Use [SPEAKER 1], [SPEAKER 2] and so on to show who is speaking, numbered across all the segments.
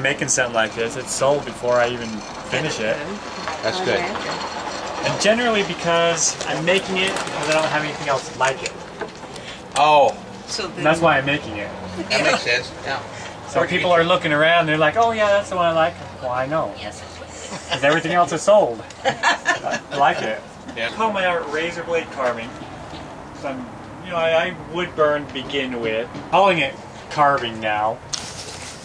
[SPEAKER 1] Making something like this, it's sold before I even finish it.
[SPEAKER 2] That's good.
[SPEAKER 1] And generally because I'm making it because I don't have anything else like it.
[SPEAKER 2] Oh,
[SPEAKER 1] And that's why I'm making it.
[SPEAKER 2] that makes sense. Yeah.
[SPEAKER 1] So people are looking around, they're like, oh yeah, that's the one I like. Well, I know. Because everything else is sold. I like it.
[SPEAKER 2] Yeah.
[SPEAKER 1] I call my art razor blade carving. So I wood burn to begin with. Calling it carving now.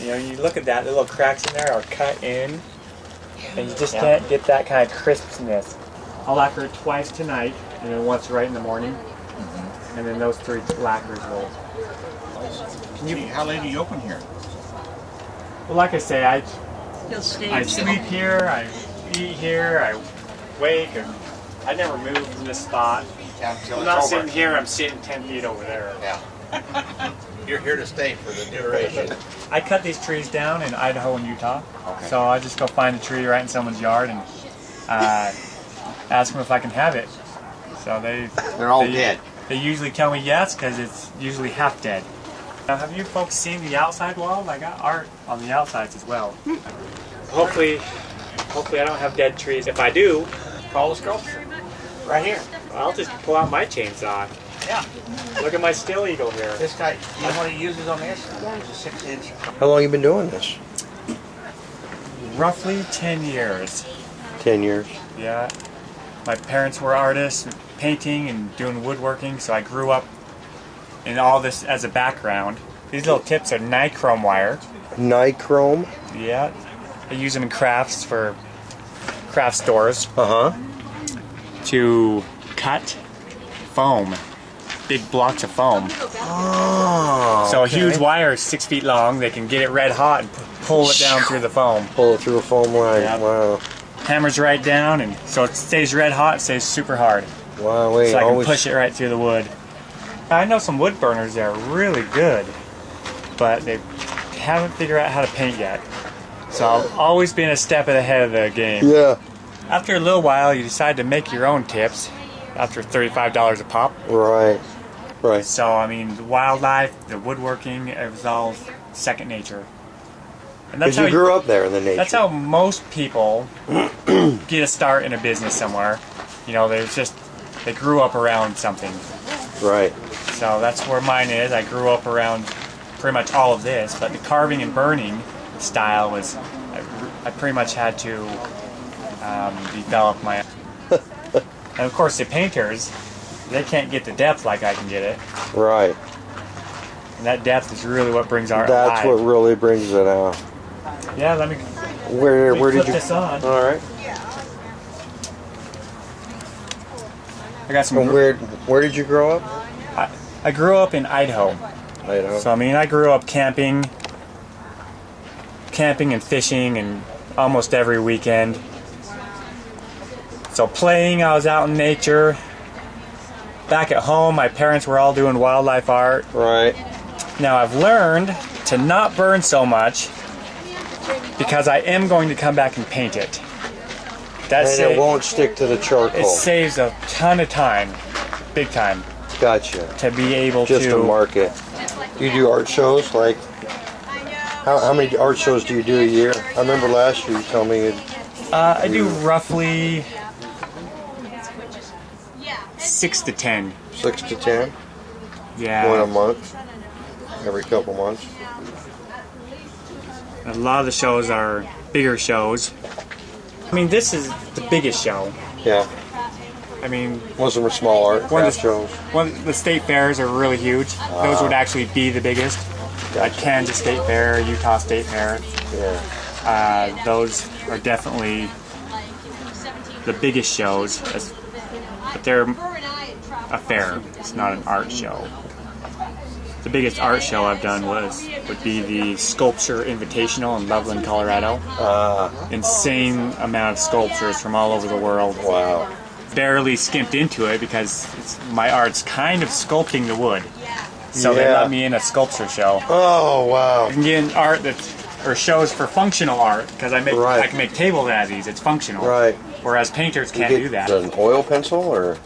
[SPEAKER 1] You look at that, the little cracks in there are cut in, and you just can't get that kind of crispness. I'll lacquer it twice tonight, and then once right in the morning, and then those 3 lacquers will.
[SPEAKER 2] How late do you open here?
[SPEAKER 1] Well, like I say, I sleep here, I eat here, I wake, and I never move from this spot. I'm not sitting here, I'm sitting 10 feet over there.
[SPEAKER 2] Yeah. You're here to stay for the duration.
[SPEAKER 1] I cut these trees down in Idaho and Utah, so I just go find a tree right in someone's yard and ask them if I can have it. So
[SPEAKER 2] they're all dead.
[SPEAKER 1] They usually tell me yes, because it's usually half dead. Now, have you folks seen the outside walls? I got art on the outsides as well. Hopefully I don't have dead trees. If I do,
[SPEAKER 2] Call the sculpture. Right here.
[SPEAKER 1] I'll just pull out my chainsaw.
[SPEAKER 2] Yeah.
[SPEAKER 1] Look at my still eagle here.
[SPEAKER 2] This guy, you know what he uses on this? It's a 6-inch.
[SPEAKER 3] How long have you been doing this?
[SPEAKER 1] Roughly 10 years.
[SPEAKER 3] 10 years.
[SPEAKER 1] Yeah. My parents were artists, painting and doing woodworking, so I grew up in all this as a background. These little tips are nichrome wire.
[SPEAKER 3] Nichrome?
[SPEAKER 1] Yeah. I use them in crafts for craft stores. To cut foam. Big blocks of foam.
[SPEAKER 3] Oh.
[SPEAKER 1] So a huge wire is 6 feet long. They can get it red hot and pull it down through the foam.
[SPEAKER 3] Pull it through a foam line.
[SPEAKER 1] Yep.
[SPEAKER 3] Wow.
[SPEAKER 1] Hammers right down, and so it stays red hot. It stays super hard.
[SPEAKER 3] Wow. Wait.
[SPEAKER 1] So I can push it right through the wood. I know some wood burners that are really good, but they haven't figured out how to paint yet. So I've always been a step ahead of the game.
[SPEAKER 3] Yeah.
[SPEAKER 1] After a little while, you decide to make your own tips. After $35 a pop.
[SPEAKER 3] Right. Right.
[SPEAKER 1] So I mean, the wildlife, the woodworking, it was all second nature. And
[SPEAKER 3] Because you grew up there in the nature.
[SPEAKER 1] That's how most people get a start in a business somewhere. They grew up around something.
[SPEAKER 3] Right.
[SPEAKER 1] So that's where mine is. I grew up around pretty much all of this, but the carving and burning style was, I pretty much had to develop my. And of course, the painters, they can't get the depth like I can get it.
[SPEAKER 3] Right.
[SPEAKER 1] And that depth is really what brings art alive.
[SPEAKER 3] That's what really brings it out.
[SPEAKER 1] Yeah, let me.
[SPEAKER 3] Where did you?
[SPEAKER 1] Put this on.
[SPEAKER 3] All right.
[SPEAKER 1] I got some.
[SPEAKER 3] And where did you grow up?
[SPEAKER 1] I grew up in Idaho.
[SPEAKER 3] Idaho.
[SPEAKER 1] So I mean, I grew up camping and fishing, and almost every weekend. So playing, I was out in nature. Back at home, my parents were all doing wildlife art.
[SPEAKER 3] Right.
[SPEAKER 1] Now I've learned to not burn so much because I am going to come back and paint it.
[SPEAKER 3] It won't stick to the charcoal.
[SPEAKER 1] It saves a ton of time, big time.
[SPEAKER 3] Gotcha.
[SPEAKER 1] To be able
[SPEAKER 3] just to market. Do you do art shows? Like, how many art shows do you do a year? I remember last year you told me.
[SPEAKER 1] I do roughly 6 to 10.
[SPEAKER 3] 6 to 10?
[SPEAKER 1] Yeah.
[SPEAKER 3] One a month? Every couple months?
[SPEAKER 1] A lot of the shows are bigger shows. I mean, this is the biggest show.
[SPEAKER 3] Yeah.
[SPEAKER 1] I mean...
[SPEAKER 3] Wasn't there small art shows?
[SPEAKER 1] The state fairs are really huge. Those would actually be the biggest.
[SPEAKER 3] Gotcha.
[SPEAKER 1] Like Kansas State Fair, Utah State Fair.
[SPEAKER 3] Yeah.
[SPEAKER 1] Those are definitely the biggest shows. But they're a fair. It's not an art show. The biggest art show I've done would be the Sculpture Invitational in Loveland, Colorado. Insane amount of sculptures from all over the world.
[SPEAKER 3] Wow.
[SPEAKER 1] Barely skimped into it because my art's kind of sculpting the wood. So they let me in a sculpture show.
[SPEAKER 3] Oh, wow.
[SPEAKER 1] I can get in art or shows for functional art because I can make tables out of these. It's functional.
[SPEAKER 3] Right.
[SPEAKER 1] Whereas painters can't do that.
[SPEAKER 3] Is it an oil pencil or?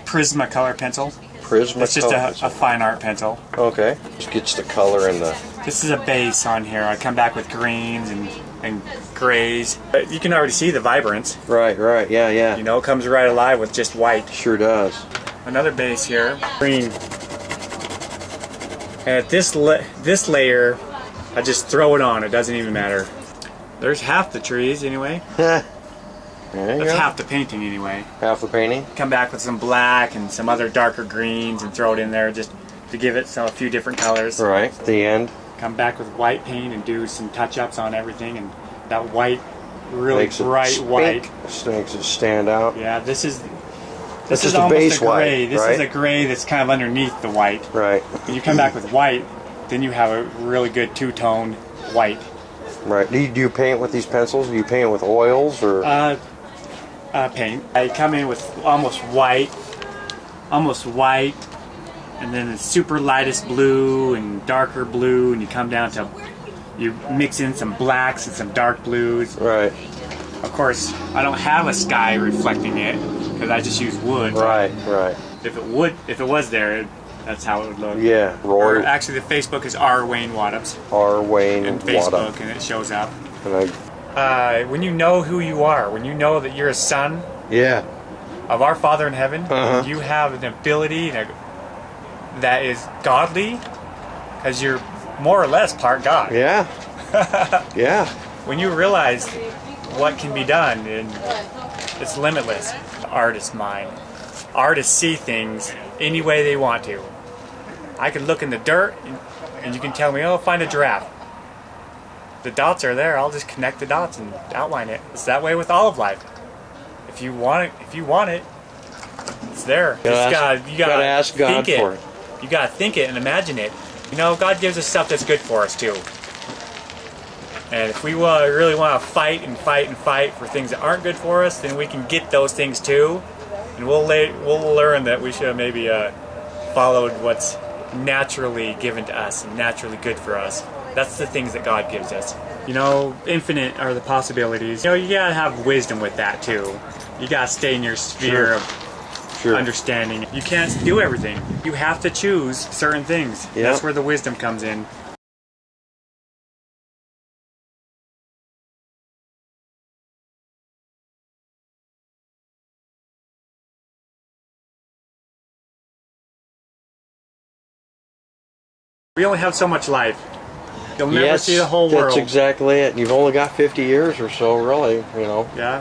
[SPEAKER 1] Prismacolor pencil.
[SPEAKER 3] Prismacolor.
[SPEAKER 1] It's just a fine art pencil.
[SPEAKER 3] Okay. Just gets the color and the
[SPEAKER 1] This is a base on here. I come back with greens and grays. But you can already see the vibrance.
[SPEAKER 3] Right, yeah, yeah.
[SPEAKER 1] You know, it comes right alive with just white.
[SPEAKER 3] Sure does.
[SPEAKER 1] Another base here, green. And at this layer, I just throw it on. It doesn't even matter. There's half the trees anyway.
[SPEAKER 3] That's
[SPEAKER 1] half the painting anyway.
[SPEAKER 3] Half the painting?
[SPEAKER 1] Come back with some black and some other darker greens and throw it in there just to give it a few different colors.
[SPEAKER 3] Right, the end.
[SPEAKER 1] Come back with white paint and do some touch-ups on everything, and that white, really
[SPEAKER 3] Makes
[SPEAKER 1] bright white.
[SPEAKER 3] Just makes it stand out.
[SPEAKER 1] Yeah, this is
[SPEAKER 3] This is
[SPEAKER 1] almost
[SPEAKER 3] base
[SPEAKER 1] a gray.
[SPEAKER 3] white,
[SPEAKER 1] This
[SPEAKER 3] right?
[SPEAKER 1] is a gray that's kind of underneath the white.
[SPEAKER 3] Right.
[SPEAKER 1] When you come back with white, then you have a really good two-tone white.
[SPEAKER 3] Right. Do you paint with these pencils? Do you paint with oils or?
[SPEAKER 1] Paint. I come in with almost white, and then the super lightest blue and darker blue, and you come down to, you mix in some blacks and some dark blues.
[SPEAKER 3] Right.
[SPEAKER 1] Of course, I don't have a sky reflecting it because I just use wood.
[SPEAKER 3] Right.
[SPEAKER 1] If it was there, that's how it would look.
[SPEAKER 3] Yeah.
[SPEAKER 1] Or actually, the Facebook is R. Wayne Waddoups.
[SPEAKER 3] R. Wayne
[SPEAKER 1] and Facebook,
[SPEAKER 3] Waddoups.
[SPEAKER 1] and it shows up.
[SPEAKER 3] And
[SPEAKER 1] when you know who you are, when you know that you're a son
[SPEAKER 3] yeah.
[SPEAKER 1] of our Father in heaven,
[SPEAKER 3] Uh-huh.
[SPEAKER 1] you have an ability that is godly, because you're more or less part God.
[SPEAKER 3] Yeah. Yeah.
[SPEAKER 1] When you realize what can be done, and it's limitless. Artist mind. Artists see things any way they want to. I can look in the dirt, and you can tell me, oh, find a giraffe. The dots are there. I'll just connect the dots and outline it. It's that way with all of life. If you want it, it's there. You gotta
[SPEAKER 3] ask God for it.
[SPEAKER 1] You gotta think it and imagine it. You know, God gives us stuff that's good for us too. And if we really want to fight for things that aren't good for us, then we can get those things too. And we'll learn that we should have maybe followed what's naturally given to us and naturally good for us. That's the things that God gives us. You know, infinite are the possibilities. You know, you gotta have wisdom with that too. You gotta stay in your sphere of understanding. You can't do everything. You have to choose certain things.
[SPEAKER 3] Yep.
[SPEAKER 1] That's where the wisdom comes in. We only have so much life. You'll never see the whole world.
[SPEAKER 3] That's exactly it. You've only got 50 years or so, really, you know.
[SPEAKER 1] Yeah.